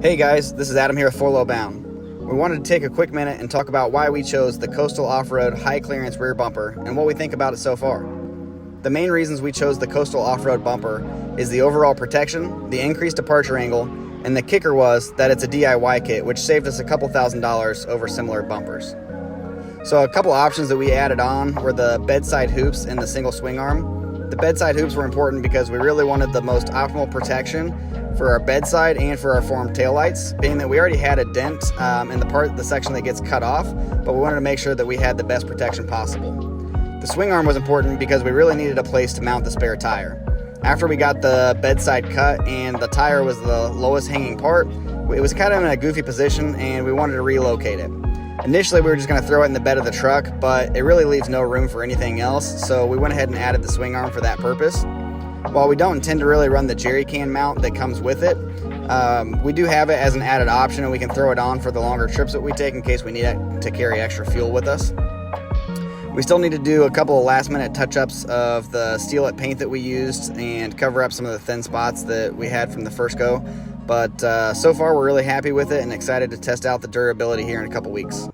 Hey guys, this is Adam here with 4Low Bound. We wanted to take a quick minute and talk about why we chose the Coastal Off-Road High Clearance Rear Bumper and what we think about it so far. The main reasons we chose the Coastal Off-Road Bumper is the overall protection, the increased departure angle, and the kicker was that it's a DIY kit, which saved us a couple $1,000s over similar bumpers. So a couple options that we added on were the bedside hoops and the single swing arm. The bedside hoops were important because we really wanted the most optimal protection for our bedside and for our formed taillights, being that we already had a dent in the section that gets cut off, but we wanted to make sure that we had the best protection possible. The swing arm was important because we really needed a place to mount the spare tire. After we got the bedside cut and the tire was the lowest hanging part, it was kind of in a goofy position and we wanted to relocate it. Initially we were just going to throw it in the bed of the truck, but it really leaves no room for anything else, so we went ahead and added the swing arm for that purpose. While we don't intend to really run the jerry can mount that comes with it, we do have it as an added option, and we can throw it on for the longer trips that we take in case we need it to carry extra fuel with us. We still need to do a couple of last minute touch-ups of the Steelette paint that we used and cover up some of the thin spots that we had from the first go, but so far we're really happy with it and excited to test out the durability here in a couple weeks.